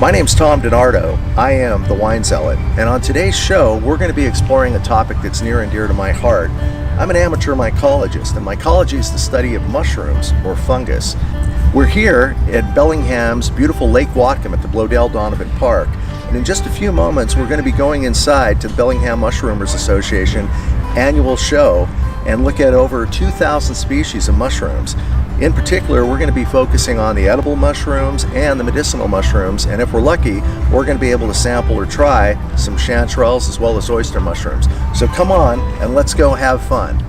My name's Tom DiNardo. I am the Wine Zealot, and on today's show we're going to be exploring a topic that's near and dear to my heart. I'm an amateur mycologist, and mycology is the study of mushrooms, or fungus. We're here at Bellingham's beautiful Lake Whatcom at the Bloedel Donovan Park, and in just a few moments we're going to be going inside to the Bellingham Mushroomers Association annual show and look at over 2,000 species of mushrooms. In particular, we're going to be focusing on the edible mushrooms and the medicinal mushrooms, and if we're lucky, we're going to be able to sample or try some chanterelles as well as oyster mushrooms. So come on and let's go have fun.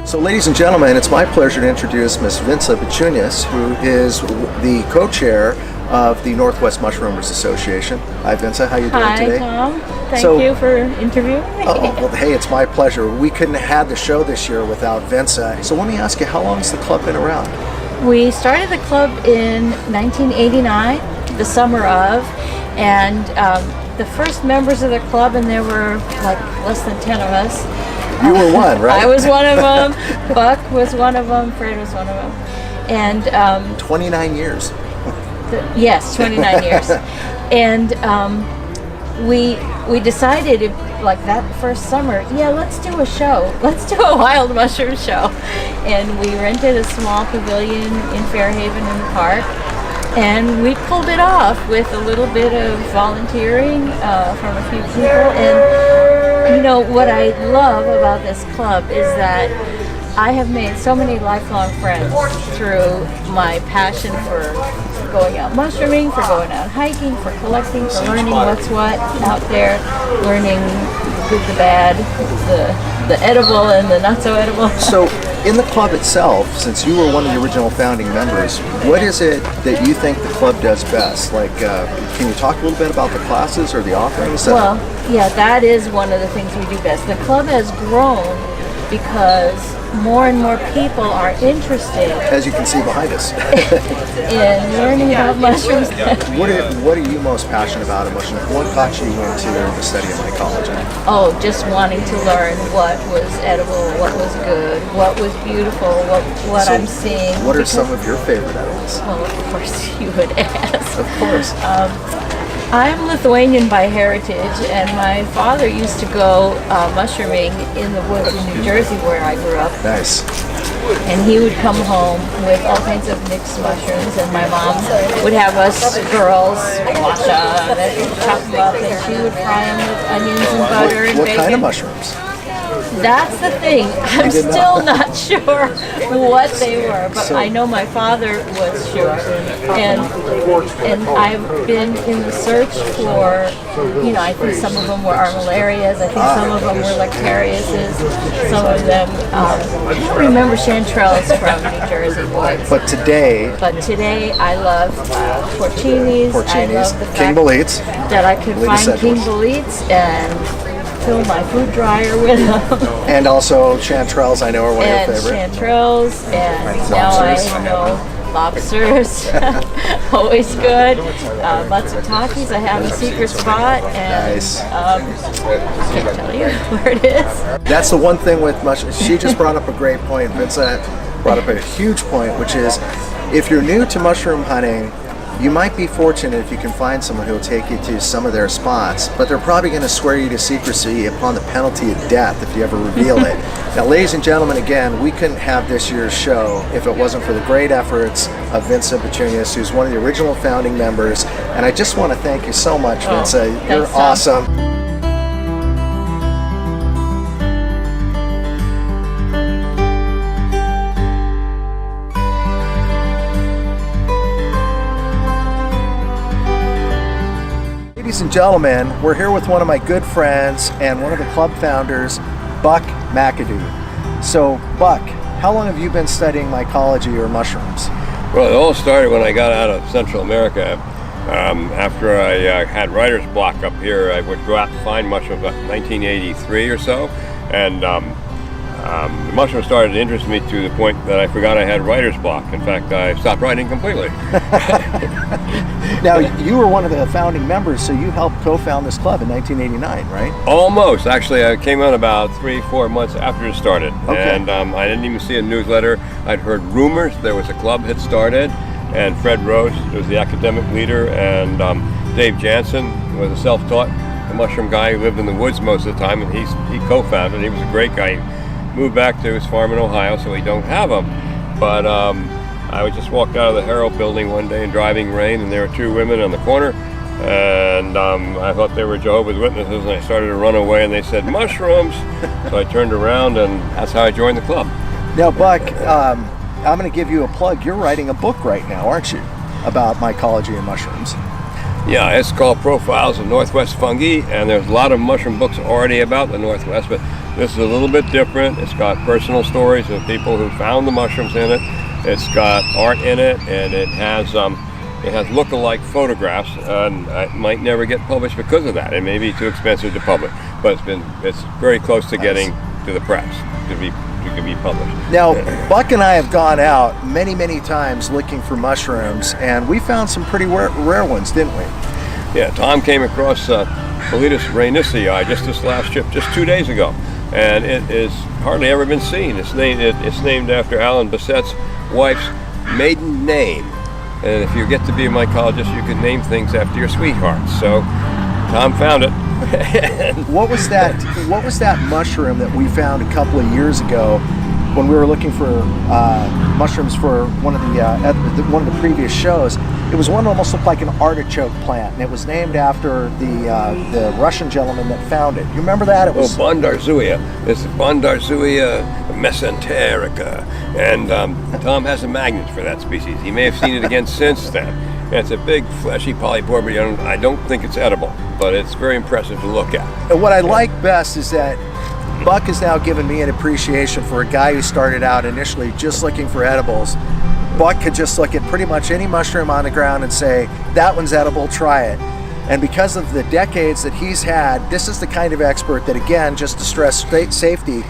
So ladies and gentlemen, it's my pleasure to introduce Ms. Vincent Junius, who is the co-chair of the Northwest Mushroomers Association. Hi Vincent, how are you doing today? Hi Tom, thank you for interviewing me. Well, hey, it's my pleasure. We couldn't have had the show this year without Vincent. So let me ask you, how long has the club been around? We started the club in 1989, the summer of, and the first members of the club, and there were like less than 10 of us. You were one, right? I was one of them, Buck was one of them, Fred was one of them. And 29 years. Yes, 29 years. And we decided, like that first summer, yeah, let's do a show. Let's do a wild mushroom show. And we rented a small pavilion in Fairhaven in the park. And we pulled it off with a little bit of volunteering from a few people. And you know, what I love about this club is that I have made so many lifelong friends through my passion for going out mushrooming, for going out hiking, for collecting, for learning what's what out there, learning the good, the bad, the edible and the not so edible. So in the club itself, since you were one of the original founding members, what is it that you think the club does best? Like, can you talk a little bit about the classes or the offerings? Well, yeah, that is one of the things we do best. The club has grown because more and more people are interested, as you can see behind us, in learning about mushrooms. What are you most passionate about in mushrooms? What got you into the study of mycology? Oh, just wanting to learn what was edible, what was good, what was beautiful, what So I'm seeing. What are some of your favorite edibles? Well, of course you would ask. Of course. I'm Lithuanian by heritage, and my father used to go mushrooming in the woods in New Jersey, where I grew up. Nice. And he would come home with all kinds of mixed mushrooms, and my mom would have us girls wash up and chop them up, and she would fry them with onions and butter and What bacon. kind of mushrooms? That's the thing. I'm still not sure what they were, but I know my father was sure. And I've been in the search for, you know, I think some of them were armillarias, I think some of them were lactariuses, some of them, I don't remember chanterelles from New Jersey woods. But today I love porcinis. I love the King fact Boletes, that I could find King Boletes and fill my food dryer with them. And also chanterelles, I know, are one of your And favorite. chanterelles, and now I know lobsters, always good. Matsutakis, I have a secret spot, and Nice. I can't tell you where it is. That's the one thing with mushrooms. She just brought up a great point. Vincent brought up a huge point, which is if you're new to mushroom hunting, you might be fortunate if you can find someone who will take you to some of their spots, but they're probably going to swear you to secrecy upon the penalty of death if you ever reveal it. Now, ladies and gentlemen, again, we couldn't have this year's show if it wasn't for the great efforts of Vincent Junius, who's one of the original founding members, and I just want to thank you so much, Vincent. You're thanks, Tom. awesome. Ladies and gentlemen, we're here with one of my good friends and one of the club founders, Buck McAdoo. So, Buck, how long have you been studying mycology or mushrooms? Well, it all started when I got out of Central America. After I had writer's block up here, I would go out to find mushrooms about 1983 or so, and the mushroom started to interest me to the point that I forgot I had writer's block. In fact, I stopped writing completely. Now, you were one of the founding members, so you helped co-found this club in 1989, right? Almost. Actually, I came on about 3-4 months after it started. Okay. And I didn't even see a newsletter. I'd heard rumors there was a club had started, and Fred Rhodes was the academic leader, and Dave Jansen was a self-taught mushroom guy who lived in the woods most of the time, and he co-founded. He was a great guy. He moved back to his farm in Ohio, so we don't have him. But I just walked out of the Herald building one day in driving rain, and there were two women on the corner, and I thought they were Jehovah's Witnesses, and I started to run away, and they said, mushrooms! So I turned around, and that's how I joined the club. Now, Buck, I'm going to give you a plug. You're writing a book right now, aren't you, about mycology and mushrooms? Yeah, it's called Profiles of Northwest Fungi, and there's a lot of mushroom books already about the Northwest, but this is a little bit different. It's got personal stories of people who found the mushrooms in it. It's got art in it, and it has look-alike photographs, and it might never get published because of that. It may be too expensive to publish, but it's very close to getting to the press to be published. Now, Buck and I have gone out many times looking for mushrooms, and we found some pretty rare ones, didn't we? Yeah, Tom came across Boletus reynisii just this last trip, just 2 days ago, and it is hardly ever been seen. It's named after Alan Bassett's wife's maiden name, and if you get to be a mycologist, you can name things after your sweetheart. So Tom found it. What was that mushroom that we found a couple of years ago when we were looking for mushrooms for one of the previous shows? It was one that almost looked like an artichoke plant, and it was named after the Russian gentleman that found it. You remember that? It was Bondarzuia. It's Bondarzuia mesenterica, and Tom has a magnet for that species. He may have seen it again since then. And it's a big, fleshy polypore, but I don't think it's edible, but it's very impressive to look at. And what I like best is that Buck has now given me an appreciation for a guy who started out initially just looking for edibles. Buck could just look at pretty much any mushroom on the ground and say, that one's edible, try it. And because of the decades that he's had, this is the kind of expert that, again, just to stress safety,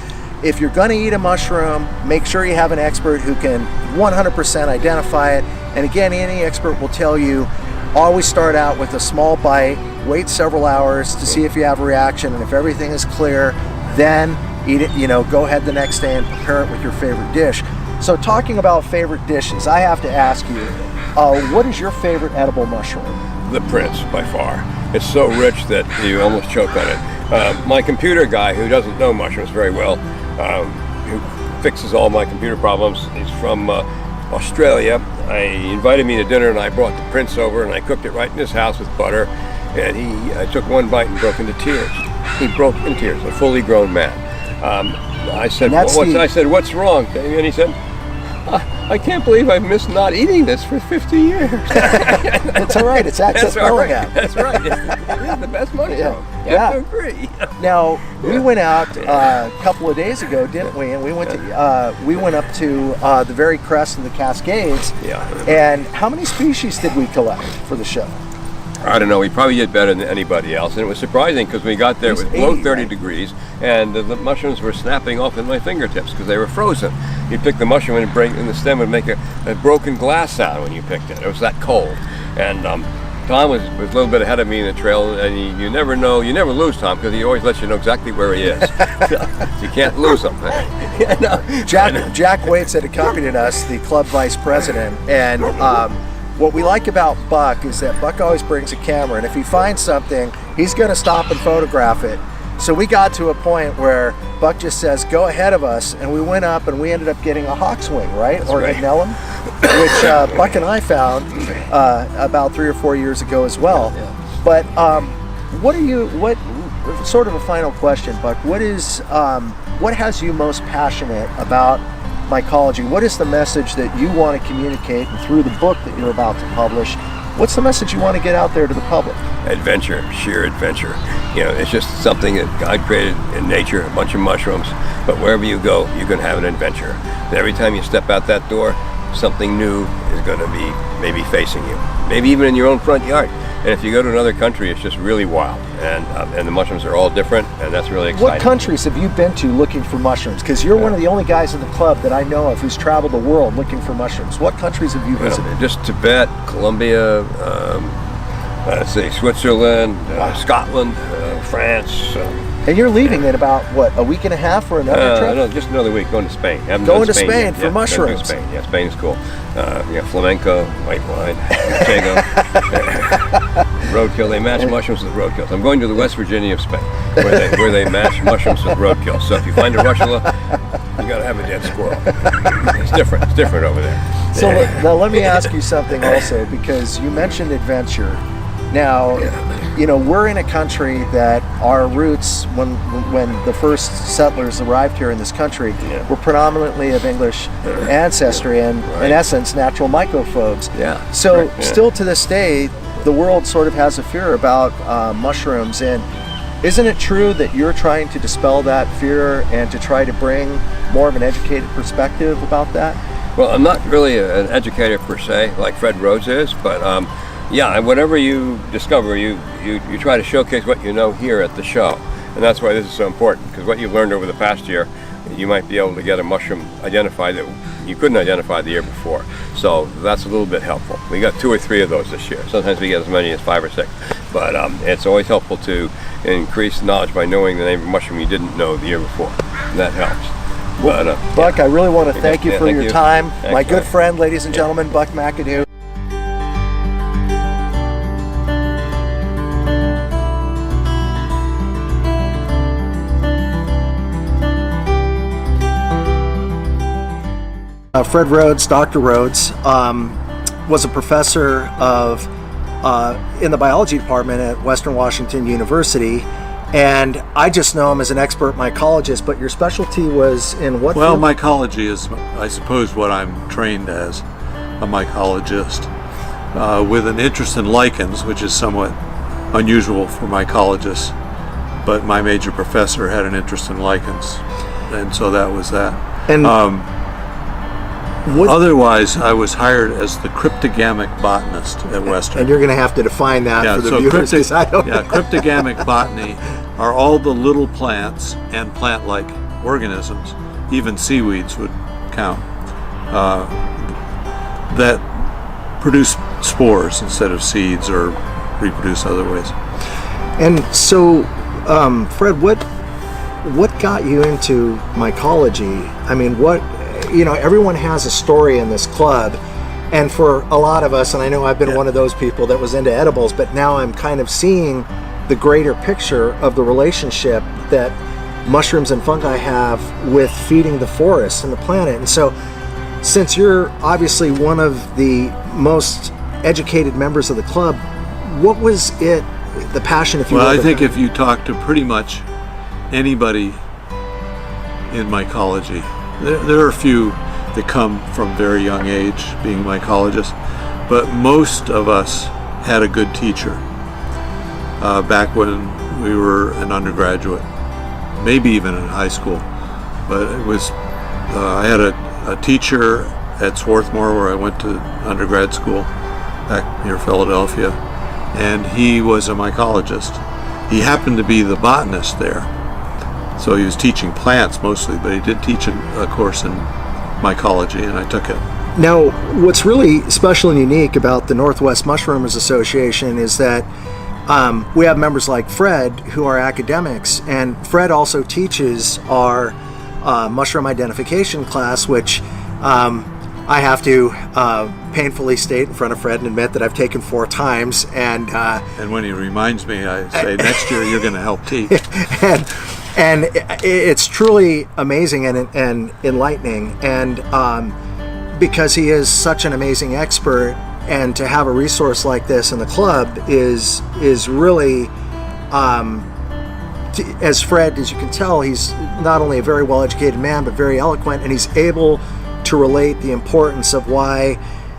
if you're going to eat a mushroom, make sure you have an expert who can 100% identify it. And again, any expert will tell you, always start out with a small bite, wait several hours to see if you have a reaction, and if everything is clear, then eat it, go ahead the next day and prepare it with your favorite dish. So talking about favorite dishes, I have to ask you, what is your favorite edible mushroom? The Prince, by far. It's so rich that you almost choke on it. My computer guy, who doesn't know mushrooms very well, who fixes all my computer problems, he's from Australia. He invited me to dinner, and I brought the Prince over, and I cooked it right in his house with butter, and I took one bite and broke into tears. He broke into tears, a fully grown man. I said, what's wrong? And he said, I can't believe I've missed not eating this for 50 years. It's all right. It's access Bellingham. That's right. It's the best mushroom. Yeah. You have to agree. Now, we went out a couple of days ago, didn't we? And we went up to the very crest of the Cascades. Yeah. And how many species did we collect for the show? I don't know, we probably did better than anybody else, and it was surprising because we got there, it was below 30 degrees, and the mushrooms were snapping off in my fingertips because they were frozen. You pick the mushroom and the stem would make a broken glass sound when you picked it. It was that cold. And Tom was a little bit ahead of me in the trail, and you never know, you never lose Tom because he always lets you know exactly where he is. You can't lose him. Jack Waits had accompanied us, the club vice president, and what we like about Buck is that Buck always brings a camera, and if he finds something, he's going to stop and photograph it. So we got to a point where Buck just says, go ahead of us, and we went up and we ended up getting a hawk's wing, right? That's or right. a Nellum, which Buck and I found about 3 or 4 years ago as well. Yeah. But what sort of a final question, Buck, what has you most passionate about mycology? What is the message that you want to communicate, and through the book that you're about to publish, what's the message you want to get out there to the public? Adventure, sheer adventure. It's just something that God created in nature, a bunch of mushrooms, but wherever you go, you can have an adventure. And every time you step out that door, something new is going to be maybe facing you, maybe even in your own front yard. And if you go to another country, it's just really wild. And the mushrooms are all different, and that's really exciting. What countries have you been to looking for mushrooms? Because you're one of the only guys in the club that I know of who's traveled the world looking for mushrooms. What countries have you visited? Just Tibet, Colombia, let's see, Switzerland, Scotland, France. And you're leaving in about, what, a week and a half for another trip? No, just another week, going to Spain. Going to Spain for mushrooms. Spain. Yeah, Spain is cool. Flamenco, white wine, Manchego, roadkill. They match mushrooms with roadkills. I'm going to the West Virginia of Spain, where they match mushrooms with roadkill. So if you find a russula, you got to have a dead squirrel. It's different. It's different over there. So now let me ask you something also, because you mentioned adventure. Now, you know, we're in a country that our roots, when the first settlers arrived here in this country, were predominantly of English ancestry and, in essence, natural mycophobes. Yeah. So, still to this day, the world sort of has a fear about mushrooms. And isn't it true that you're trying to dispel that fear and to try to bring more of an educated perspective about that? Well, I'm not really an educator per se, like Fred Rhodes is, but yeah, whatever you discover, you try to showcase what you know here at the show. And that's why this is so important, because what you've learned over the past year, you might be able to get a mushroom identified that you couldn't identify the year before. So that's a little bit helpful. We got 2 or 3 of those this year. Sometimes we get as many as 5 or 6. But it's always helpful to increase knowledge by knowing the name of a mushroom you didn't know the year before. And that helps. Well, Buck, I really want to thank you for your time. Thanks, my good friend, ladies and gentlemen, Buck McAdoo. Fred Rhodes, Dr. Rhodes, was a professor of in the biology department at Western Washington University, and I just know him as an expert mycologist. But your specialty was in what? Well, field? mycology is, I suppose, what I'm trained as, a mycologist, with an interest in lichens, which is somewhat unusual for mycologists. But my major professor had an interest in lichens, and so that was that. And otherwise, I was hired as the cryptogamic botanist at Western. And you're going to have to define that for the viewers, because I don't know. Cryptogamic botany are all the little plants and plant-like organisms, even seaweeds would count, that produce spores instead of seeds or reproduce other ways. And so, Fred, what got you into mycology? I mean, everyone has a story in this club, and for a lot of us, and I know I've been one of those people that was into edibles, but now I'm kind of seeing the greater picture of the relationship that mushrooms and fungi have with feeding the forest and the planet. And so, since you're obviously one of the most educated members of the club, what was it, the passion, if you will? Well, I think if you talk to pretty much anybody in mycology, there are a few that come from very young age being mycologists, but most of us had a good teacher back when we were an undergraduate, maybe even in high school. But it was, I had a teacher at Swarthmore, where I went to undergrad school back near Philadelphia, and he was a mycologist. He happened to be the botanist there. So he was teaching plants mostly, but he did teach a course in mycology, and I took it. Now, what's really special and unique about the Northwest Mushrooms Association is that we have members like Fred who are academics, and Fred also teaches our mushroom identification class, which I have to painfully state in front of Fred and admit that I've taken 4 times. And when he reminds me, I say, next year you're going to help teach. And it's truly amazing and enlightening, and because he is such an amazing expert, and to have a resource like this in the club is really, as Fred, as you can tell, he's not only a very well-educated man, but very eloquent, and he's able to relate the importance of why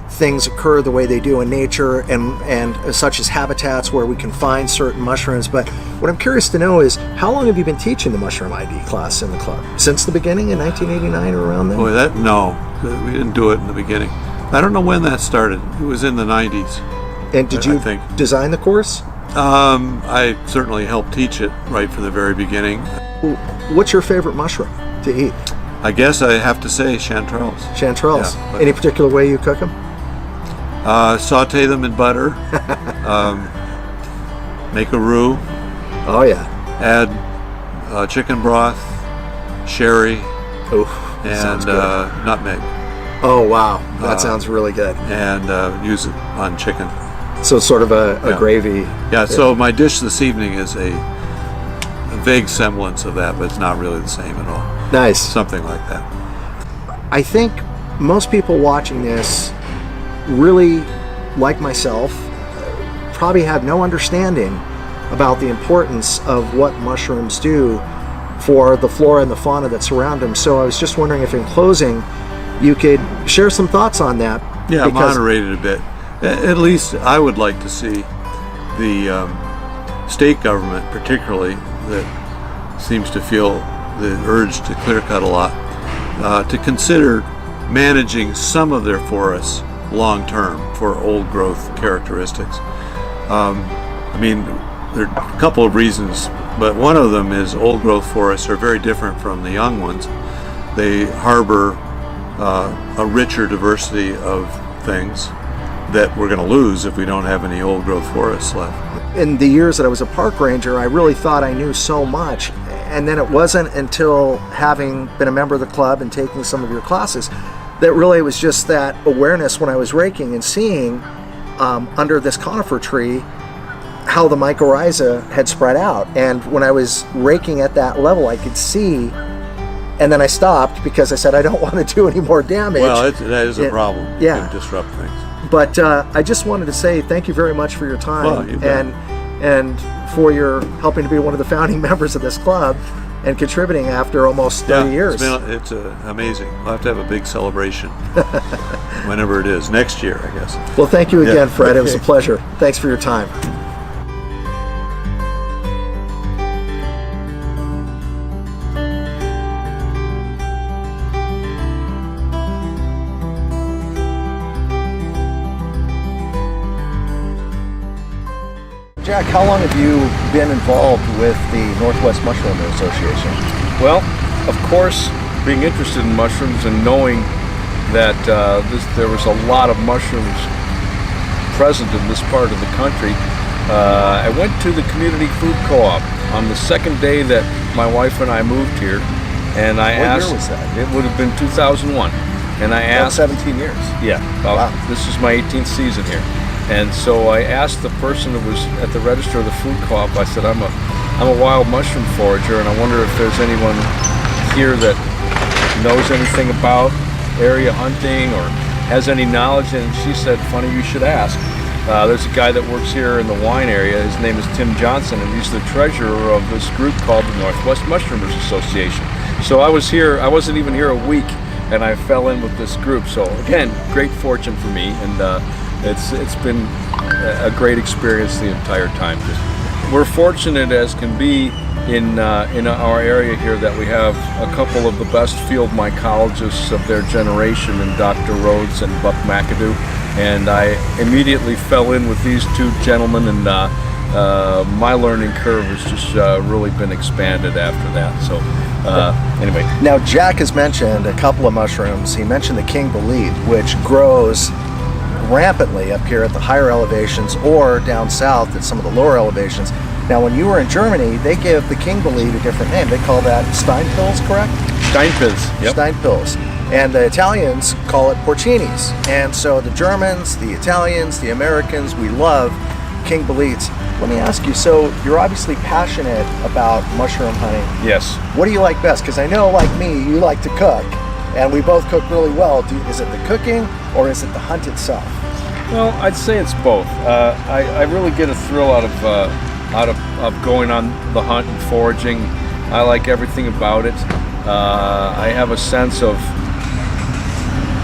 things occur the way they do in nature, and such as habitats where we can find certain mushrooms. But what I'm curious to know is, how long have you been teaching the mushroom ID class in the club? Since the beginning in 1989 or around then? Boy, no, we didn't do it in the beginning. I don't know when that started. It was in the 90s. And did you design the course? I certainly helped teach it right from the very beginning. What's your favorite mushroom to eat? I guess I have to say chanterelles. Chanterelles. Yeah, any particular way you cook them? Saute them in butter. make a roux, Oh yeah. add chicken broth, sherry, Oh, sounds and good. nutmeg, Oh wow, that sounds really good. and use it on chicken. So it's sort of a Yeah. gravy. Yeah, so my dish this evening is a vague semblance of that, but it's not really the same at all. Nice. Something like that. I think most people watching this, really like myself, probably have no understanding about the importance of what mushrooms do for the flora and the fauna that surround them. So I was just wondering if in closing you could share some thoughts on that. Yeah, because- moderate it a bit. At least I would like to see the state government, particularly, that seems to feel the urge to clear cut a lot, to consider managing some of their forests long term for old growth characteristics. I mean, there are a couple of reasons, but one of them is old growth forests are very different from the young ones. They harbor a richer diversity of things that we're going to lose if we don't have any old growth forests left. In the years that I was a park ranger, I really thought I knew so much. And then it wasn't until having been a member of the club and taking some of your classes that really it was just that awareness when I was raking and seeing under this conifer tree how the mycorrhiza had spread out. And when I was raking at that level, I could see, and then I stopped because I said, I don't want to do any more damage. Well, that is a problem. Yeah. It can disrupt things. But I just wanted to say thank you very much for your time, Well, you bet. and for your helping to be one of the founding members of this club and contributing after almost 30 years. It's amazing. We'll have to have a big celebration whenever it is. Next year, I guess. Well, thank you again, Yeah. Fred. It was a pleasure. Thanks for your time. Jack, how long have you been involved with the Northwest Mushroom Association? Well, of course, being interested in mushrooms and knowing that there was a lot of mushrooms present in this part of the country, I went to the community food co-op on the second day that my wife and I moved here, and I What asked. year was that? It would have been 2001, and I About asked. 17 years. Yeah, Wow. this is my 18th season here. And so I asked the person that was at the register of the food co-op, I said, I'm a wild mushroom forager, and I wonder if there's anyone here that knows anything about area hunting or has any knowledge. And she said, funny you should ask. There's a guy that works here in the wine area. His name is Tim Johnson, and he's the treasurer of this group called the Northwest Mushroomers Association. So I wasn't even here a week, and I fell in with this group. So again, great fortune for me, and it's been a great experience the entire time. We're fortunate as can be in our area here that we have a couple of the best field mycologists of their generation in Dr. Rhodes and Buck McAdoo, and I immediately fell in with these two gentlemen, and my learning curve has just really been expanded after that. So anyway. Now, Jack has mentioned a couple of mushrooms. He mentioned the king bolete, which grows rampantly up here at the higher elevations or down south at some of the lower elevations. Now, when you were in Germany, they give the king bolete a different name. They call that Steinpilz, correct? Steinpilz, yep. Steinpilz. And the Italians call it porcinis. And so the Germans, the Italians, the Americans, we love king boletes. Let me ask you, so you're obviously passionate about mushroom hunting. Yes. What do you like best? Because I know, like me, you like to cook, and we both cook really well. Is it the cooking or is it the hunt itself? Well, I'd say it's both. I really get a thrill out of going on the hunt and foraging. I like everything about it. I have a sense of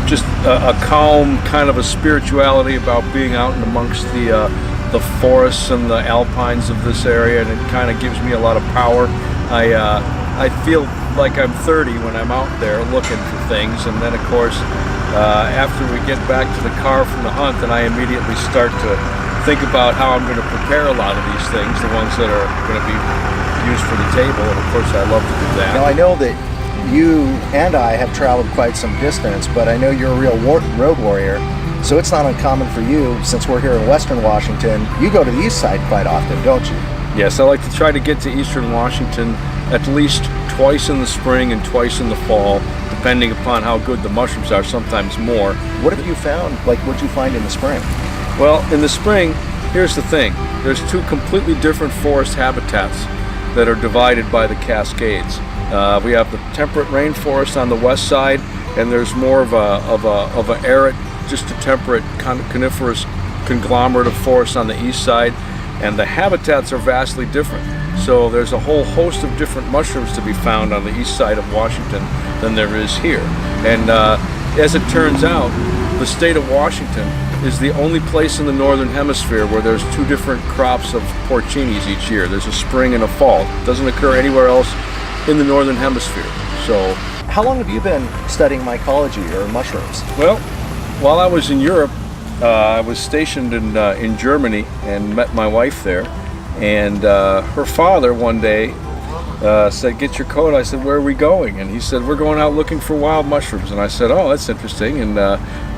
just a calm kind of a spirituality about being out and amongst the forests and the alpines of this area, and it kind of gives me a lot of power. I feel like I'm 30 when I'm out there looking for things, and then of course after we get back to the car from the hunt, then I immediately start to think about how I'm going to prepare a lot of these things, the ones that are going to be used for the table, and of course I love to do that. Now, I know that you and I have traveled quite some distance, but I know you're a real road warrior. So it's not uncommon for you, since we're here in Western Washington, you go to the east side quite often, don't you? Yes, I like to try to get to Eastern Washington at least twice in the spring and twice in the fall, depending upon how good the mushrooms are, sometimes more. What have you found? Like, what'd you find in the spring? Well, in the spring, here's the thing. There's two completely different forest habitats that are divided by the Cascades. We have the temperate rainforest on the west side, and there's more of a arid, just a temperate coniferous conglomerate of forest on the east side, and the habitats are vastly different. So there's a whole host of different mushrooms to be found on the east side of Washington than there is here. And as it turns out, the state of Washington is the only place in the northern hemisphere where there's two different crops of porcinis each year. There's a spring and a fall. It doesn't occur anywhere else in the northern hemisphere. So, how long have you been studying mycology or mushrooms? Well, while I was in Europe, I was stationed in Germany and met my wife there. And her father one day said, "Get your coat." I said, "Where are we going?" And he said, "We're going out looking for wild mushrooms." And I said, "Oh, that's interesting." And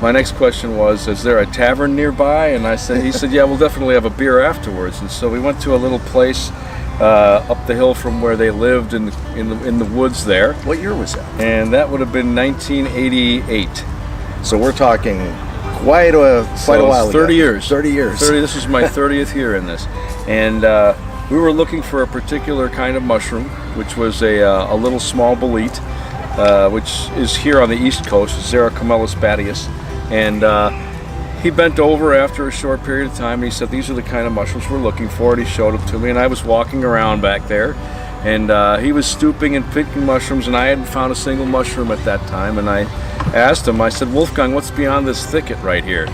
my next question was, "Is there a tavern nearby?" And he said, "Yeah, we'll definitely have a beer afterwards." And so we went to a little place up the hill from where they lived in the woods there. What year was that? And that would have been 1988. So we're talking quite a while ago. 30 years. 30 years. This is my 30th year in this. And we were looking for a particular kind of mushroom, which was a little small bolete, which is here on the East Coast, Xerocamelus batius. And he bent over after a short period of time and he said, "These are the kind of mushrooms we're looking for." And he showed them to me, and I was walking around back there, and he was stooping and picking mushrooms, and I hadn't found a single mushroom at that time. And I asked him, I said, "Wolfgang, what's beyond this thicket right here?"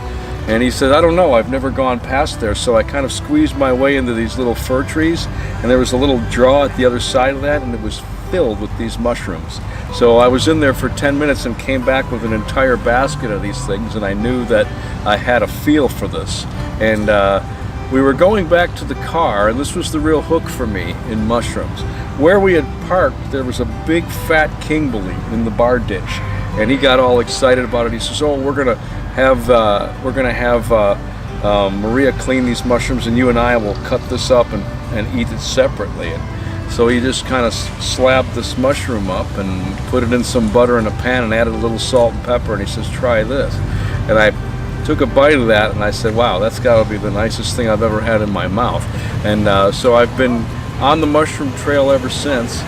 And he said, "I don't know, I've never gone past there." So I kind of squeezed my way into these little fir trees, and there was a little draw at the other side of that, and it was filled with these mushrooms. So I was in there for 10 minutes and came back with an entire basket of these things, and I knew that I had a feel for this. And we were going back to the car, and this was the real hook for me in mushrooms. Where we had parked, there was a big fat king bolete in the bar ditch, and he got all excited about it. He says, "Oh, we're gonna have Maria clean these mushrooms, and you and I will cut this up and eat it separately." And so he just kind of slapped this mushroom up and put it in some butter in a pan and added a little salt and pepper, and he says, "Try this." And I took a bite of that and I said, "Wow, that's got to be the nicest thing I've ever had in my mouth." And so I've been on the mushroom trail ever since.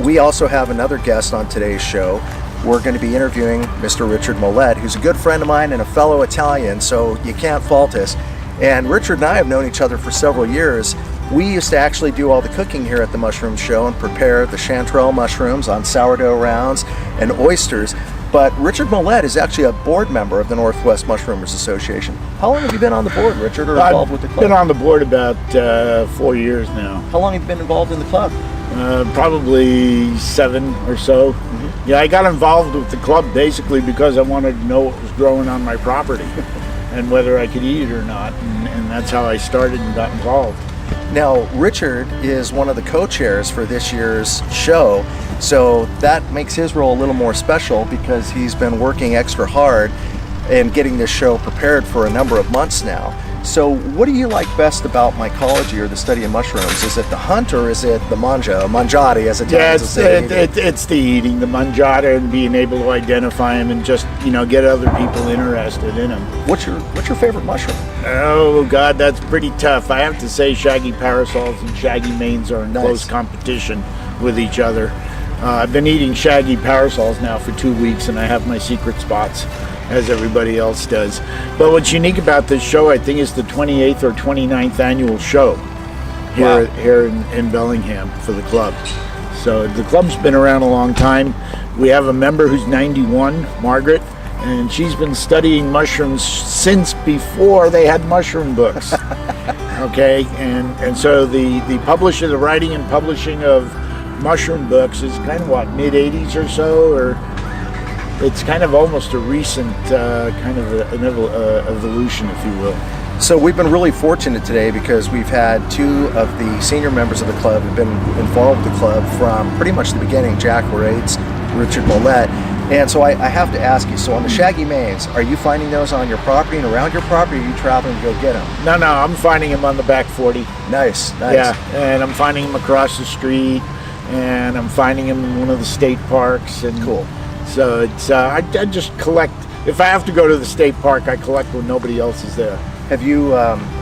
We also have another guest on today's show. We're going to be interviewing Mr. Richard Mullet, who's a good friend of mine and a fellow Italian, so you can't fault us. And Richard and I have known each other for several years. We used to actually do all the cooking here at the Mushroom Show and prepare the chanterelle mushrooms on sourdough rounds and oysters. But Richard Mullet is actually a board member of the Northwest Mushroomers Association. How long have you been on the board, Richard, or involved with the club? I've been on the board about 4 years now. How long have you been involved in the club? Probably 7 or so. Mm-hmm. Yeah, I got involved with the club basically because I wanted to know what was growing on my property and whether I could eat it or not, and that's how I started and got involved. Now, Richard is one of the co-chairs for this year's show, so that makes his role a little more special because he's been working extra hard and getting this show prepared for a number of months now. So what do you like best about mycology or the study of mushrooms? Is it the hunt or is it the mangiare as Italians say? It's the eating, the mangiare, and being able to identify them and just, get other people interested in them. What's your favorite mushroom? Oh God, that's pretty tough. I have to say shaggy parasols and shaggy manes are in close competition with each other. I've been eating shaggy parasols now for 2 weeks and I have my secret spots, as everybody else does. But what's unique about this show, I think, is the 28th or 29th annual show here in Bellingham for the club. So the club's been around a long time. We have a member who's 91, Margaret, and she's been studying mushrooms since before they had mushroom books. Okay, and so the publisher, the writing and publishing of mushroom books is kind of mid-80s or so, or it's kind of almost a recent kind of an evolution, if you will. So we've been really fortunate today because we've had two of the senior members of the club who've been involved with the club from pretty much the beginning, Jack Rhodes, Richard Mullet. And so I have to ask you, so on the shaggy mains, are you finding those on your property and around your property, or are you traveling to go get them? No, I'm finding them on the back 40. Nice. Yeah, and I'm finding them across the street, and I'm finding them in one of the state parks. And Cool. So it's I just collect. If I have to go to the state park, I collect when nobody else is there. Have you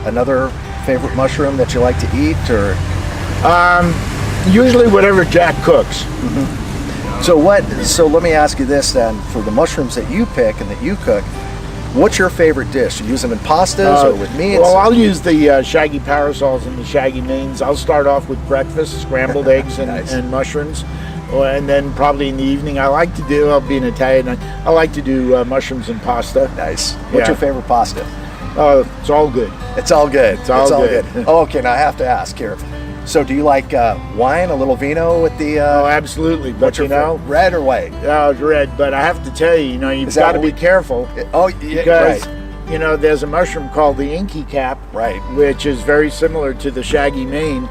another favorite mushroom that you like to eat, or? Usually whatever Jack cooks. So let me ask you this then: for the mushrooms that you pick and that you cook, what's your favorite dish? You use them in pastas or with meats? Well, I'll use the shaggy parasols and the shaggy mains. I'll start off with breakfast, scrambled eggs and, Nice. and mushrooms. And then probably in the evening, I'll be an Italian, I like to do mushrooms and pasta. Nice. What's Yeah. your favorite pasta? It's all good. It's all good. It's all good. Oh, okay, now I have to ask here. So do you like wine, a little vino with the... Oh, absolutely. But what's your red or white? It's red. But I have to tell you, you've Is that got to what be we- careful. Oh, yeah, Because, right. there's a mushroom called the inky cap, Right. which is very similar to the shaggy mane.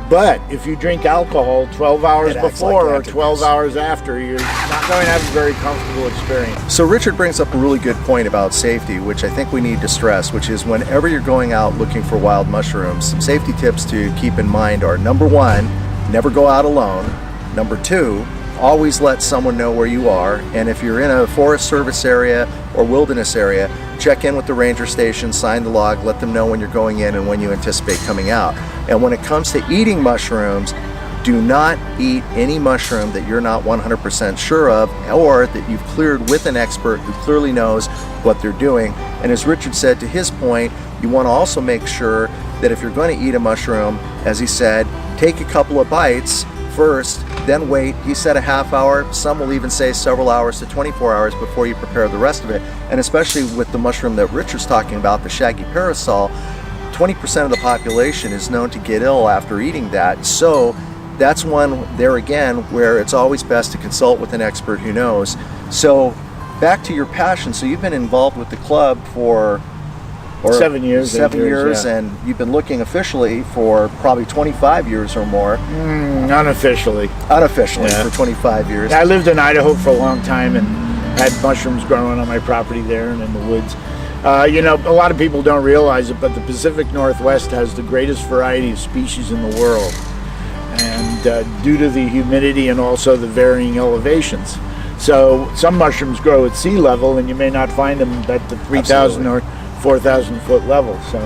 But if you drink alcohol 12 hours It acts before like or antidotes. 12 hours after, you're not going to have a very comfortable experience. So Richard brings up a really good point about safety, which I think we need to stress, which is whenever you're going out looking for wild mushrooms, some safety tips to keep in mind are: number one, never go out alone. Number two, always let someone know where you are. And if you're in a Forest Service area or wilderness area, check in with the ranger station, sign the log, let them know when you're going in and when you anticipate coming out. And when it comes to eating mushrooms, do not eat any mushroom that you're not 100% sure of, or that you've cleared with an expert who clearly knows what they're doing. And as Richard said, to his point, you want to also make sure that if you're going to eat a mushroom, as he said, take a couple of bites first, then wait. He said a half hour. Some will even say several hours to 24 hours before you prepare the rest of it. And especially with the mushroom that Richard's talking about, the shaggy parasol, 20% of the population is known to get ill after eating that. So that's one there again where it's always best to consult with an expert who knows. So back to your passion. So you've been involved with the club for 7 years. 7 8 years, yeah. and you've been looking officially for probably 25 years or more. Unofficially. Unofficially Yeah. for 25 years. I lived in Idaho for a long time and had mushrooms growing on my property there and in the woods. A lot of people don't realize it, but the Pacific Northwest has the greatest variety of species in the world. And due to the humidity and also the varying elevations. So some mushrooms grow at sea level and you may not find them at the 3,000 or 4,000 foot level. So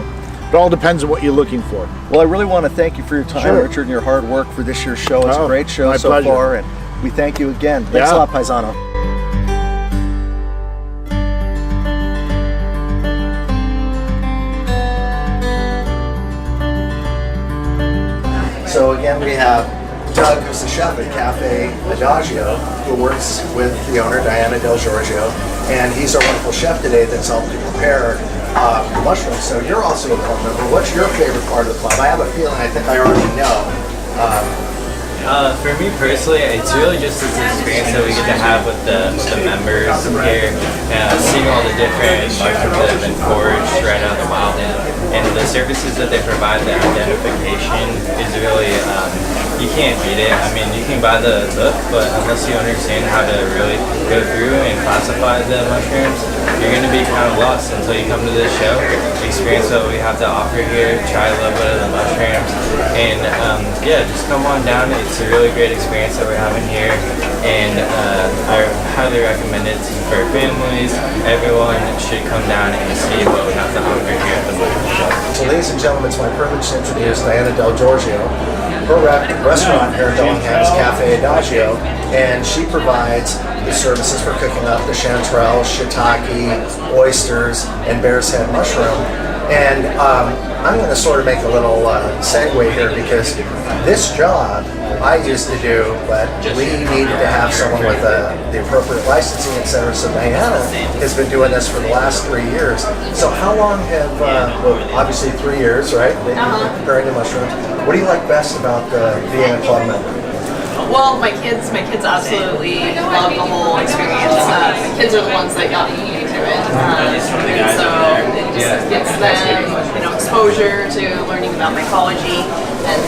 it all depends on what you're looking for. Well, I really want to thank you for your time, Sure. Richard, and your hard work for this year's show. It's a Oh, great show my so pleasure. far, and we thank you again. Thanks a Yeah. lot, Paisano. So again, we have Doug, who's the chef at Cafe Adagio, who works with the owner, Diana Del Giorgio, and he's our wonderful chef today that's helped to prepare mushrooms. So you're also a club member. What's your favorite part of the club? I have a feeling I think I already know. For me personally, it's really just this experience that we get to have with the members here, seeing all the different mushrooms that have been foraged right out of the wild, and the services that they provide, the identification is really, you can't beat it. I mean, you can buy the book, but unless you understand how to really go through and classify the mushrooms, you're going to be kind of lost until you come to this show, experience what we have to offer here, try a little bit of the mushrooms, and just come on down. It's a really great experience that we're having here, and I highly recommend it for families. Everyone should come down and see what we have to offer here at the mushroom show. So ladies and gentlemen, it's my privilege to introduce Diana Del Giorgio. Her restaurant here in Bellingham is Cafe Adagio, and she provides the services for cooking up the chanterelle, shiitake, oysters, and bear's head mushroom. And I'm going to sort of make a little segue here, because this job I used to do, but we needed to have someone with the appropriate licensing, etc. So Diana has been doing this for the last 3 years. So how long have, obviously 3 years, right? That you've been preparing the mushrooms. What do you like best about being a club member? Well, my kids absolutely love the whole experience. The kids are the ones that got me into it. And so it just gets them, exposure to learning about mycology, and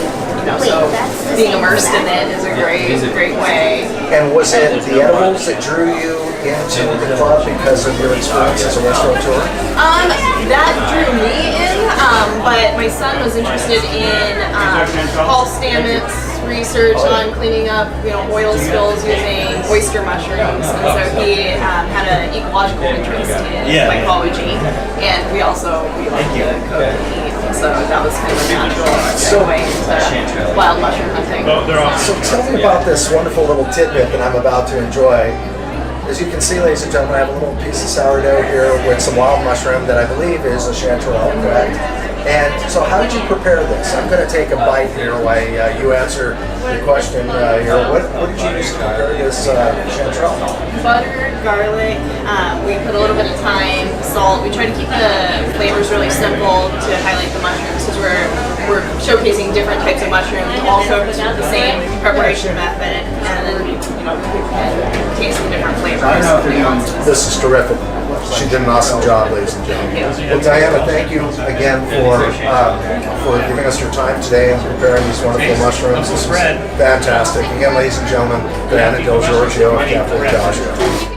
so being immersed in it is a great way. And was it the edibles that drew you into the club because of your experience as a restaurateur? That drew me in, but my son was interested in Paul Stamets' research on cleaning up, oil spills using oyster mushrooms, and so he had an ecological interest in mycology, and we like to cook and eat, so that was kind of a natural segue into wild mushroom hunting. So tell me about this wonderful little tidbit that I'm about to enjoy. As you can see, ladies and gentlemen, I have a little piece of sourdough here with some wild mushroom that I believe is a chanterelle, correct? And so how did you prepare this? I'm going to take a bite here while you answer the question here. What did you use to prepare this chanterelle? Butter, garlic, we put a little bit of thyme, salt. We try to keep the flavors really simple to highlight the mushrooms, because we're showcasing different types of mushrooms, all cooked the same preparation method, and then taste the different flavors. This is terrific. She did an awesome job, ladies and gentlemen. Well, Diana, thank you again for giving us your time today and preparing these wonderful mushrooms. This is fantastic. Again, ladies and gentlemen, Diana Del Giorgio of Cafe Giorgio.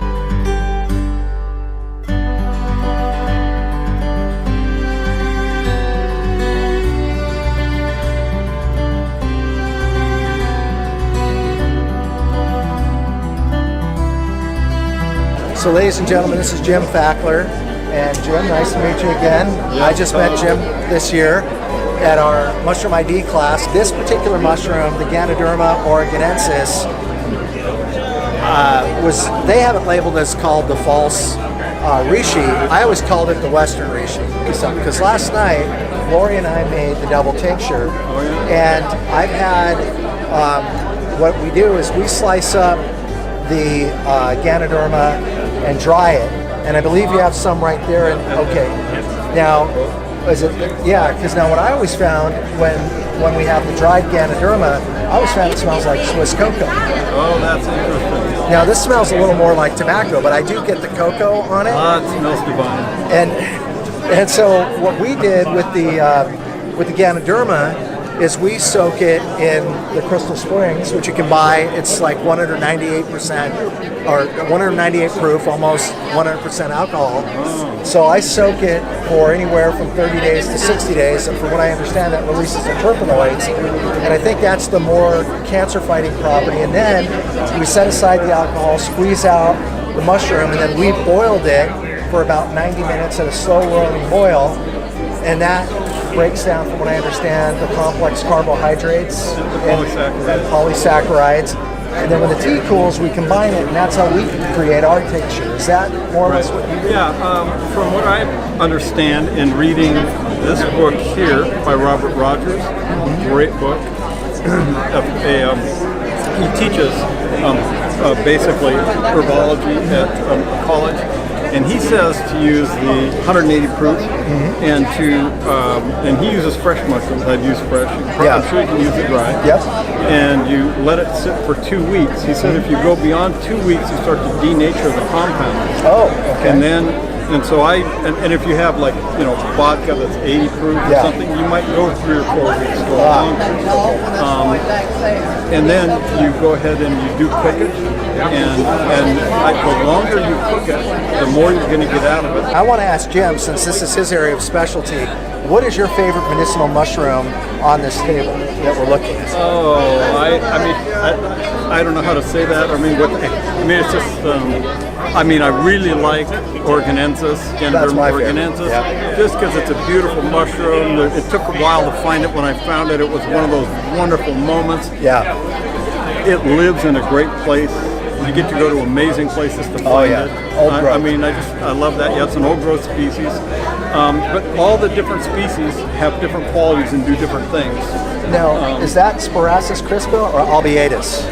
So ladies and gentlemen, this is Jim Fackler, and Jim, nice to meet you again. I just met Jim this year at our Mushroom ID class. This particular mushroom, the Ganoderma oregonensis, they have it labeled as called the false reishi. I always called it the Western reishi, because last night, Lori and I made the double tincture, and I've had, what we do is we slice up the Ganoderma and dry it, and I believe you have some right there. And okay, now is it? Yeah, because now what I always found when we have the dried Ganoderma, I always found it smells like Swiss cocoa. Oh, that's interesting. Now this smells a little more like tobacco, but I do get the cocoa on it. It smells divine. And so what we did with the Ganoderma is we soak it in the Crystal Springs, which you can buy. It's like 198% or 198 proof, almost 100% alcohol. So I soak it for anywhere from 30 days to 60 days, and from what I understand, that releases the terpenoids, and I think that's the more cancer-fighting property. And then we set aside the alcohol, squeeze out the mushroom, and then we boiled it for about 90 minutes at a slow rolling boil, and that breaks down, from what I understand, the complex carbohydrates and polysaccharides. And then when the tea cools, we combine it, and that's how we create our tincture. Is that more or less what you do? Yeah, from what I understand in reading this book here by Robert Rogers, great book. He teaches basically herbology at college. And he says to use the 180 proof, and and he uses fresh mushrooms. I'd use fresh. I'm sure you can use it dry. Yep. And you let it sit for 2 weeks. He said if you go beyond 2 weeks, you start to denature the compound. Oh, okay. And if you have vodka that's 80 proof or something, you might go 3 or 4 weeks. And then you go ahead and you do cook it. And the longer you cook it, the more you're going to get out of it. I want to ask Jim, since this is his area of specialty, what is your favorite medicinal mushroom on this table that we're looking at? Oh, I don't know how to say that. It's just. I really like oregonensis, Ganoderma oregonensis, just because it's a beautiful mushroom. It took a while to find it. When I found it, it was one of those wonderful moments. Yeah. It lives in a great place. You get to go to amazing places to find it. I love that. Yeah, it's an old growth species. But all the different species have different qualities and do different things. Now, is that Spiratus crispa or albiatus?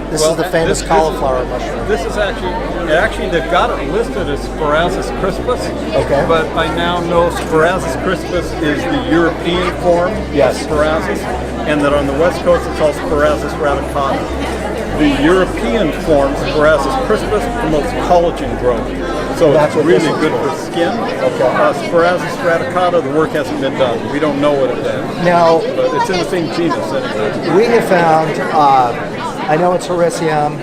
This is the famous cauliflower mushroom. This is actually they've got it listed as Spiratus crispus. Okay. But I now know Spiratus crispus is the European form of Spiratus, and that on the West Coast it's called Spiratus radicata. The European form, Spiratus crispus, promotes collagen growth. So That's it's what really this good one's for skin. Okay. Sparaza stradicata, the work hasn't been done. We don't know what it is. Now, But it's in the same genus anyway. we have found, I know it's Hericium.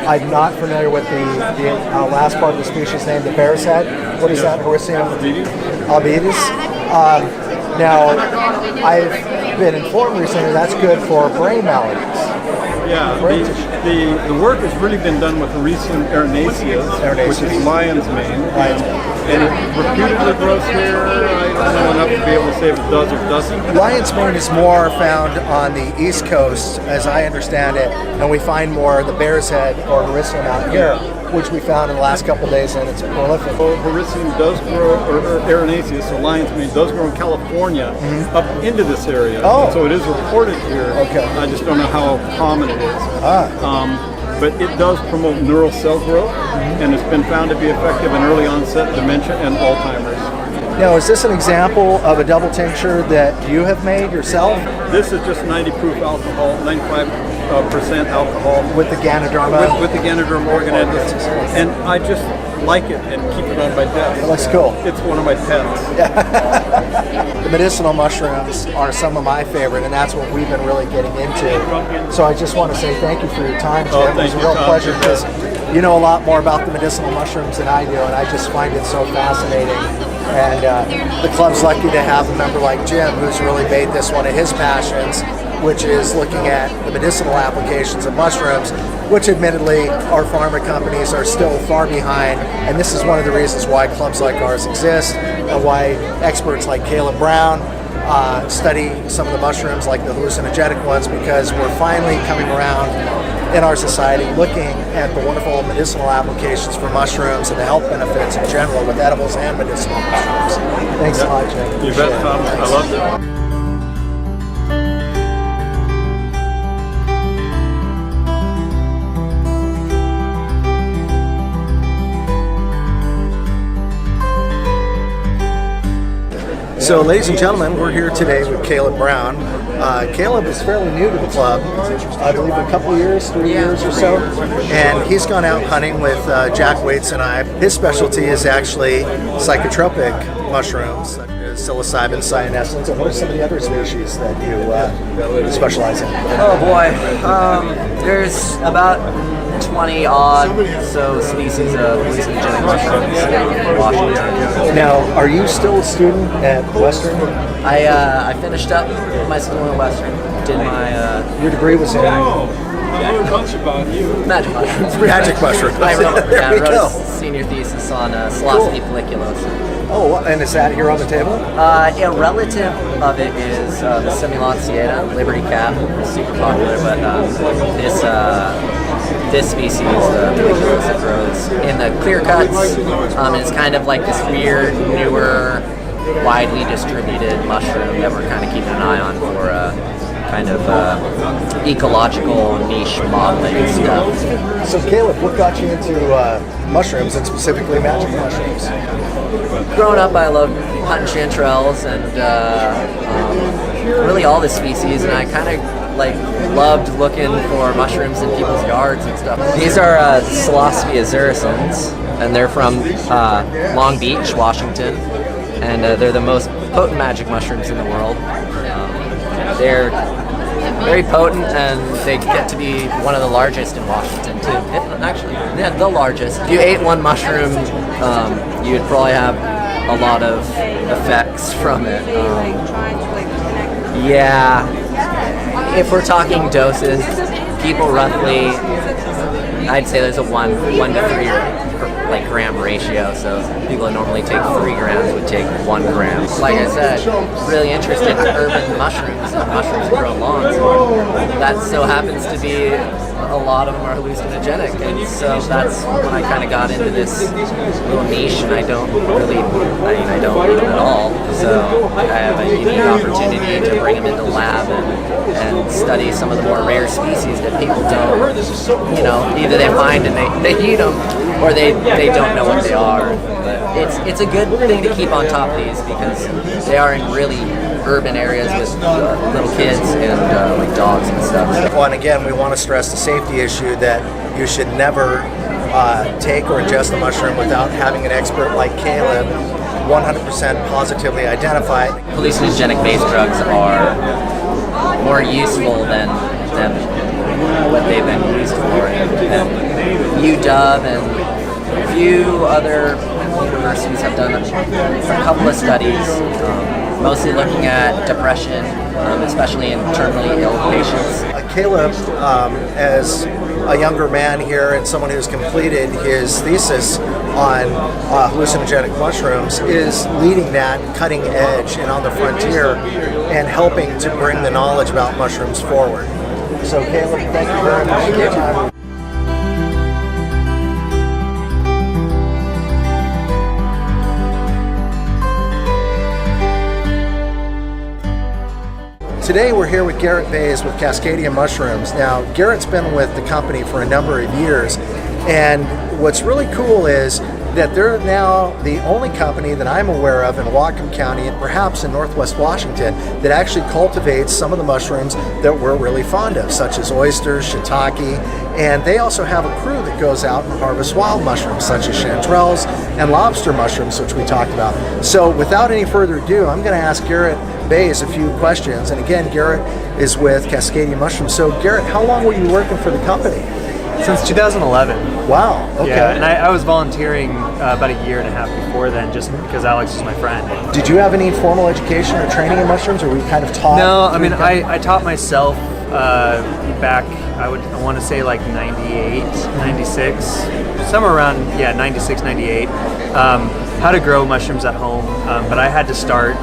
I'm not familiar with the last part of the species name, the bear's head. What is that, Hericium? Albedes. Now, I've been informed recently that's good for brain maladies. Yeah, the work has really been done with Hericium erinaceus, which is lion's mane. And it reputedly grows here. I don't know enough to be able to say if it does or doesn't. Lion's mane is more found on the East Coast, as I understand it, and we find more of the bear's head or Hericium out here, which we found in the last couple of days, and it's prolific. Hericium does grow, or erinaceus, so lion's mane, does grow in California up into this area. Oh. So it is reported here. Okay. I just don't know how common it is. But it does promote neural cell growth, and it's been found to be effective in early onset dementia and Alzheimer's. Now, is this an example of a double tincture that you have made yourself? This is just 90 proof alcohol, 95% alcohol. With the Ganoderma? With the Ganoderma organendus. And I just like it and keep it on my desk. It looks cool. It's one of my pets. The medicinal mushrooms are some of my favorite, and that's what we've been really getting into. So I just want to say thank you for your time, Jim. Oh, It was a thank you, real Tom. pleasure because you know a lot more about the medicinal mushrooms than I do, and I just find it so fascinating. And the club's lucky to have a member like Jim who's really made this one of his passions, which is looking at the medicinal applications of mushrooms, which admittedly our pharma companies are still far behind. And this is one of the reasons why clubs like ours exist and why experts like Caleb Brown study some of the mushrooms like the hallucinogenic ones, because we're finally coming around in our society looking at the wonderful medicinal applications for mushrooms and the health benefits in general with edibles and medicinal mushrooms. Thanks a lot, Jim. You bet, Tom. I loved it. So, ladies and gentlemen, we're here today with Caleb Brown. Caleb is fairly new to the club, I believe a couple of years, 3 years or so, and he's gone out hunting with Jack Waits and I. His specialty is actually psychotropic mushrooms, such as psilocybin, cyanescence, and what are some of the other species that you specialize in? Oh boy, there's about 20 odd species of hallucinogenic mushrooms in Washington. Now, are you still a student at Western? I finished up my school in Western. Did my Your degree was in magic mushrooms. magic mushrooms. I wrote, There we wrote go. a senior thesis on psilocybin folliculosa. Oh, and is that here on the table? A relative of it is the Simulant sieta, Liberty Cap, super popular, but this species, folliculosa, grows in the clear cuts. It's kind of like this weird, newer, widely distributed mushroom that we're kind of keeping an eye on for kind of ecological niche modeling stuff. So, Caleb, what got you into mushrooms and specifically magic mushrooms? Growing up, I loved hunting chanterelles and really all the species, and I kind of loved looking for mushrooms in people's yards and stuff. These are Psilocybe azuricens, and they're from Long Beach, Washington, and they're the most potent magic mushrooms in the world. They're very potent, and they get to be one of the largest in Washington too. Actually, yeah, the largest. If you ate one mushroom, you'd probably have a lot of effects from it. If we're talking doses, people roughly, I'd say there's a 1 to 3 gram ratio. So people that normally take 3 grams would take 1 gram. Like I said, really interested in urban mushrooms and mushrooms grow on lawns. That so happens to be a lot of them are hallucinogenic, and so that's when I kind of got into this little niche, and I don't eat them at all. So I have a unique opportunity to bring them into the lab and study some of the more rare species that people don't, either they find and they eat them, or they don't know what they are. But it's a good thing to keep on top of these because they are in really urban areas with little kids and dogs and stuff. Well, and again, we want to stress the safety issue that you should never take or ingest the mushroom without having an expert like Caleb 100% positively identify it. Hallucinogenic-based drugs are more useful than what they've been used for. And UW and a few other universities have done a couple of studies, mostly looking at depression, especially in terminally ill patients. Caleb, as a younger man here and someone who's completed his thesis on hallucinogenic mushrooms, is leading that cutting edge and on the frontier and helping to bring the knowledge about mushrooms forward. So Caleb, thank you very much for your time. Today we're here with Garrett Bay with Cascadia Mushrooms. Now, Garrett's been with the company for a number of years, and what's really cool is that they're now the only company that I'm aware of in Whatcom County and perhaps in Northwest Washington that actually cultivates some of the mushrooms that we're really fond of, such as oysters, shiitake, and they also have a crew that goes out and harvests wild mushrooms, such as chanterelles and lobster mushrooms, which we talked about. So without any further ado, I'm going to ask Garrett Bay a few questions. And again, Garrett is with Cascadia Mushrooms. So Garrett, how long were you working for the company? Since 2011. Wow, okay. Yeah, and I was volunteering about a year and a half before then, just because Alex was my friend. Did you have any formal education or training in mushrooms, or were you kind of taught? No, I mean, I taught myself back, I want to say like 98, 96, somewhere around, 96, 98, how to grow mushrooms at home, but I had to start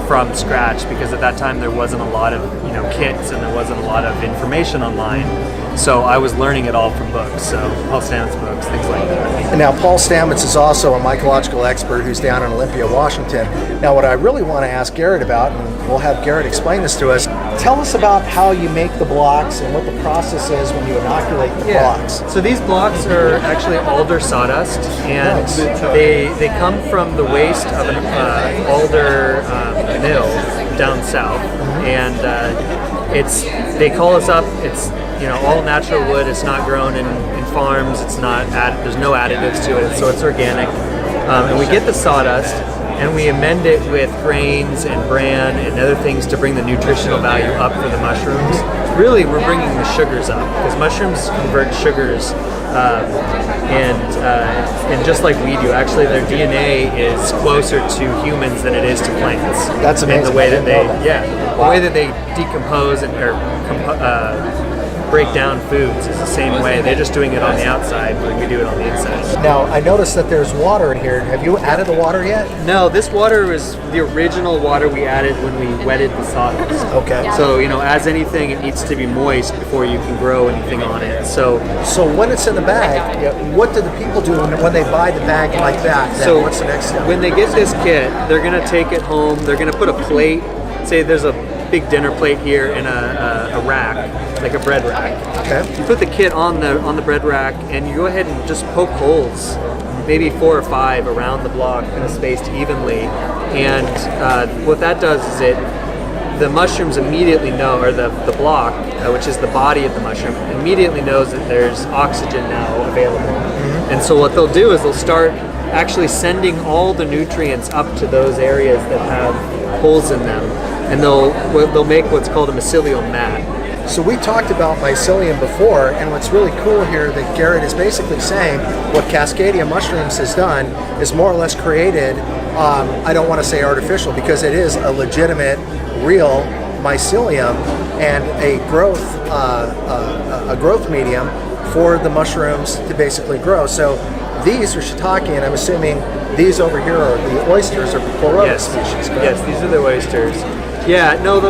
from scratch because at that time there wasn't a lot of kits and there wasn't a lot of information online. So I was learning it all from books, so Paul Stamets books, things like that. And now Paul Stamets is also a mycological expert who's down in Olympia, Washington. Now what I really want to ask Garrett about, and we'll have Garrett explain this to us, tell us about how you make the blocks and what the process is when you inoculate the blocks. So these blocks are actually alder sawdust, and they come from the waste of an alder mill down south, and they call us up. It's all natural wood. It's not grown in farms. It's not there's no additives to it, so it's organic. And we get the sawdust and we amend it with grains and bran and other things to bring the nutritional value up for the mushrooms. Really, we're bringing the sugars up because mushrooms convert sugars, and just like we do, actually, their DNA is closer to humans than it is to plants. That's amazing. And the way that the way that they decompose and break down foods is the same way. They're just doing it on the outside when we do it on the inside. Now, I noticed that there's water in here. Have you added the water yet? No, this water was the original water we added when we wetted the sawdust. Okay. So, as anything, it needs to be moist before you can grow anything on it. So when it's in the bag, what do the people do when they buy the bag like that? So what's the next step? When they get this kit, they're going to take it home. They're going to put a plate. Say there's a big dinner plate here and a rack, like a bread rack. Okay. You put the kit on the bread rack and you go ahead and just poke holes, maybe 4 or 5 around the block, kind of spaced evenly. And what that does is the mushrooms immediately know, or the block, which is the body of the mushroom, immediately knows that there's oxygen now available. Mm-hmm. And so what they'll do is they'll start actually sending all the nutrients up to those areas that have holes in them, and they'll make what's called a mycelial mat. So we talked about mycelium before, and what's really cool here that Garrett is basically saying what Cascadia Mushrooms has done is more or less created, I don't want to say artificial because it is a legitimate, real mycelium and a growth medium for the mushrooms to basically grow. So these are shiitake, and I'm assuming these over here are the oysters or Rhodes species, correct? Yes, these are the oysters.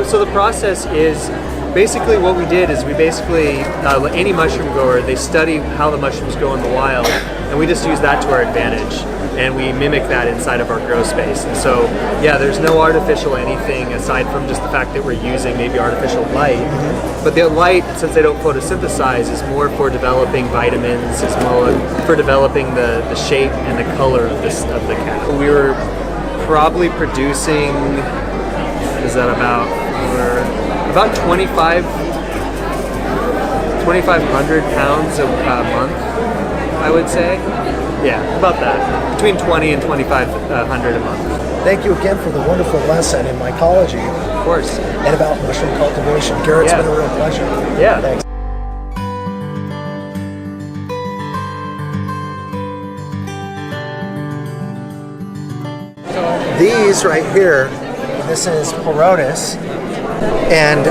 So the process is basically what we did is we basically, any mushroom grower, they study how the mushrooms grow in the wild, and we just use that to our advantage, and we mimic that inside of our grow space. And so, there's no artificial anything aside from just the fact that we're using maybe artificial light. Mm-hmm. But the light, since they don't photosynthesize, is more for developing vitamins, is more for developing the shape and the color of the cat. We were probably producing, about 2,500 pounds a month. I would say. Yeah, about that. Between 20 and 2,500 a month. Thank you again for the wonderful lesson in mycology. Of course. And about mushroom cultivation. Garrett, it's been a real pleasure. Yeah. Thanks. These right here, this is Rhodes, and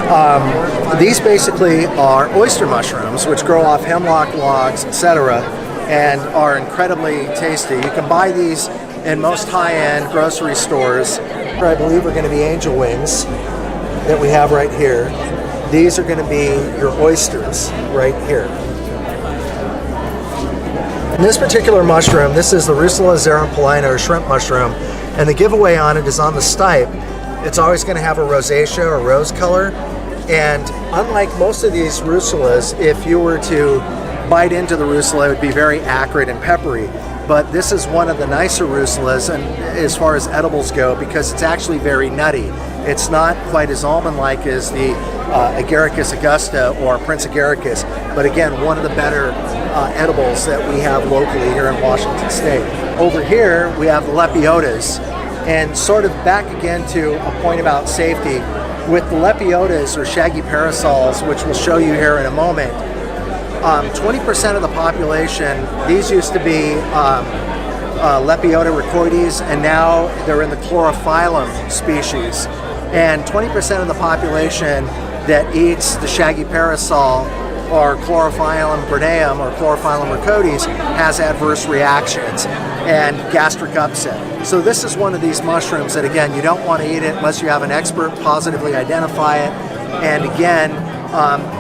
these basically are oyster mushrooms, which grow off hemlock logs, etc., and are incredibly tasty. You can buy these in most high-end grocery stores. I believe are going to be angel wings that we have right here. These are going to be your oysters right here. And this particular mushroom, this is the Rusula xeropolina, or shrimp mushroom, and the giveaway on it is on the stipe. It's always going to have a rosacea or rose color, and unlike most of these Rusulas, if you were to bite into the Rusula, it would be very acrid and peppery. But this is one of the nicer Rusulas, and as far as edibles go, because it's actually very nutty. It's not quite as almond-like as the Agaricus augusta or Prince Agaricus, but again, one of the better edibles that we have locally here in Washington State. Over here, we have the Lepiotas, and sort of back again to a point about safety. With the Lepiotas, or shaggy parasols, which we'll show you here in a moment, 20% of the population, these used to be Lepiota rhacoides, and now they're in the chlorophyllum species. And 20% of the population that eats the shaggy parasol or Chlorophyllum berneum or Chlorophyllum rhacoides has adverse reactions and gastric upset. So this is one of these mushrooms that, again, you don't want to eat it unless you have an expert positively identify it. And again,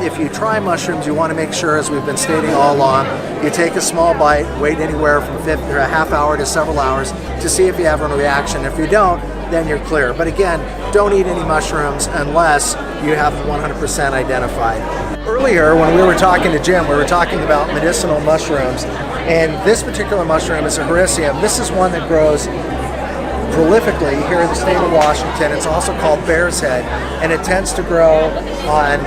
if you try mushrooms, you want to make sure, as we've been stating all along, you take a small bite, wait anywhere from a half hour to several hours to see if you have a reaction. If you don't, then you're clear. But again, don't eat any mushrooms unless you have 100% identified. Earlier, when we were talking to Jim, we were talking about medicinal mushrooms, and this particular mushroom is a Hericium. This is one that grows prolifically here in the state of Washington. It's also called bear's head, and it tends to grow on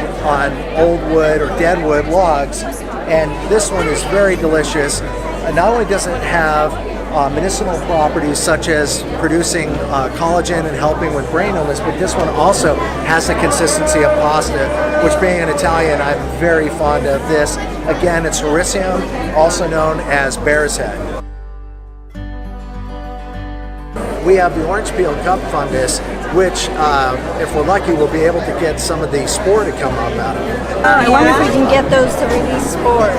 old wood or dead wood logs. And this one is very delicious. And not only does it have medicinal properties such as producing collagen and helping with brain illness, but this one also has the consistency of pasta, which, being an Italian, I'm very fond of this. Again, it's Hericium, also known as bear's head. We have the orange peel cup fungus, which, if we're lucky, we'll be able to get some of the spore to come up out of it. I wonder if we can get those to release spores.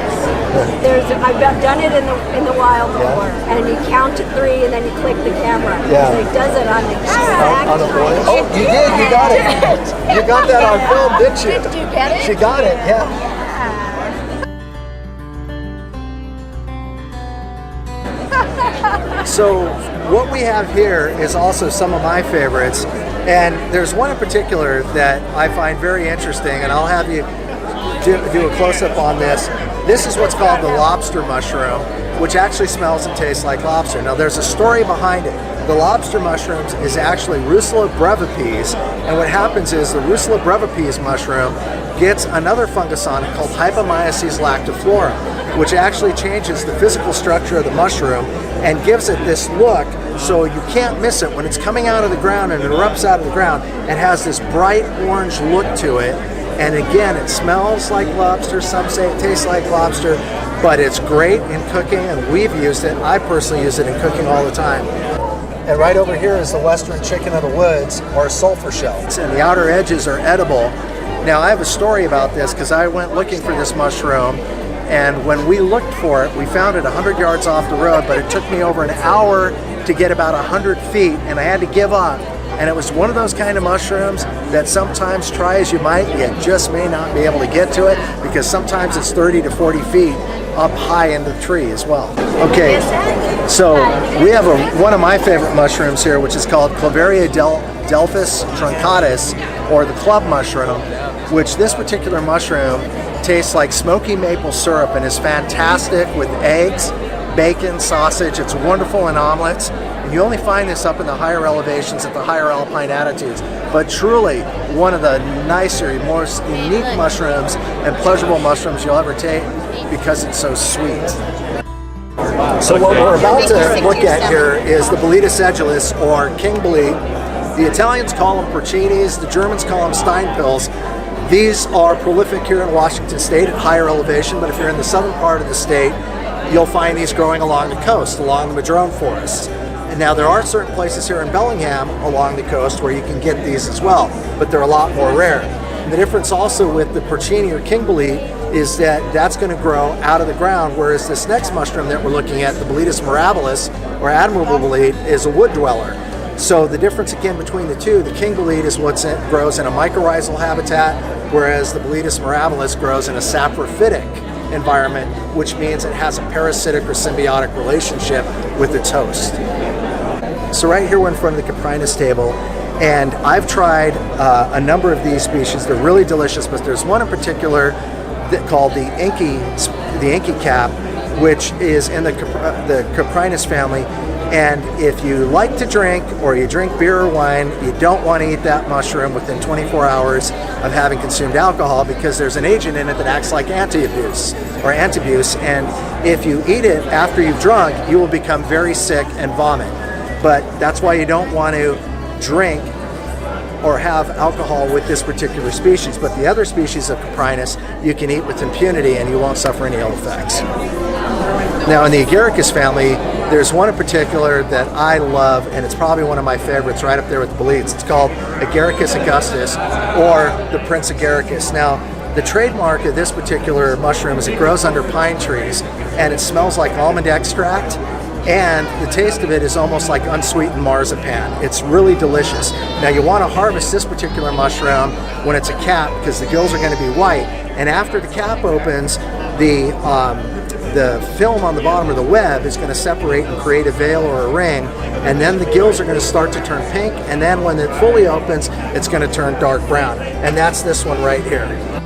I've done it in the wild before, and you count to 3 and then you click the camera. Yeah. So it does it on the exact on the boil. Oh, you did! You got it! You got that on film, didn't you? Did you get it? She got it, yeah. So what we have here is also some of my favorites, and there's one in particular that I find very interesting, and I'll have you do a close-up on this. This is what's called the lobster mushroom, which actually smells and tastes like lobster. Now, there's a story behind it. The lobster mushrooms is actually Rusula brevipies, and what happens is the Rusula brevipies mushroom gets another fungus on it called Hypomyces lactiflorum, which actually changes the physical structure of the mushroom and gives it this look so you can't miss it. When it's coming out of the ground and it erupts out of the ground, it has this bright orange look to it. And again, it smells like lobster. Some say it tastes like lobster, but it's great in cooking, and we've used it. I personally use it in cooking all the time. And right over here is the western chicken of the woods, or sulfur shells. And the outer edges are edible. Now, I have a story about this because I went looking for this mushroom, and when we looked for it, we found it 100 yards off the road, but it took me over an hour to get about 100 feet, and I had to give up. And it was one of those kind of mushrooms that sometimes, try as you might, you just may not be able to get to it, because sometimes it's 30 to 40 feet up high in the tree as well. Okay, so we have one of my favorite mushrooms here, which is called Clavaria delphis truncatus, or the club mushroom, which this particular mushroom tastes like smoky maple syrup and is fantastic with eggs, bacon, sausage. It's wonderful in omelets. And you only find this up in the higher elevations at the higher alpine altitudes. But truly, one of the nicer, most unique mushrooms and pleasurable mushrooms you'll ever take, because it's so sweet. So what we're about to look at here is the Bolete sedulus, or King Bolete. The Italians call them porcinis, the Germans call them Steinpils. These are prolific here in Washington State at higher elevation, but if you're in the southern part of the state, you'll find these growing along the coast, along the madrone forests. And now there are certain places here in Bellingham along the coast where you can get these as well, but they're a lot more rare. And the difference also with the porcini or King Bolete is that that's going to grow out of the ground, whereas this next mushroom that we're looking at, the Boletus mirabilis, or admirable bolete, is a wood dweller. So the difference again between the two, the King Bolete is what grows in a mycorrhizal habitat, whereas the Boletus mirabilis grows in a saprophytic environment, which means it has a parasitic or symbiotic relationship with its host. So right here we're in front of the Caprinus table, and I've tried a number of these species. They're really delicious, but there's one in particular called the Inky cap, which is in the Caprinus family. And if you like to drink, or you drink beer or wine, you don't want to eat that mushroom within 24 hours of having consumed alcohol, because there's an agent in it that acts like antabuse, and if you eat it after you've drunk, you will become very sick and vomit. But that's why you don't want to drink or have alcohol with this particular species. But the other species of Caprinus you can eat with impunity and you won't suffer any ill effects. Now in the Agaricus family, there's one in particular that I love, and it's probably one of my favorites, right up there with the Boletes. It's called Agaricus augustus, or the Prince Agaricus. Now, the trademark of this particular mushroom is it grows under pine trees, and it smells like almond extract, and the taste of it is almost like unsweetened marzipan. It's really delicious. Now you want to harvest this particular mushroom when it's a cap, because the gills are going to be white, and after the cap opens, the film on the bottom of the web is going to separate and create a veil or a ring, and then the gills are going to start to turn pink, and then when it fully opens, it's going to turn dark brown, and that's this one right here.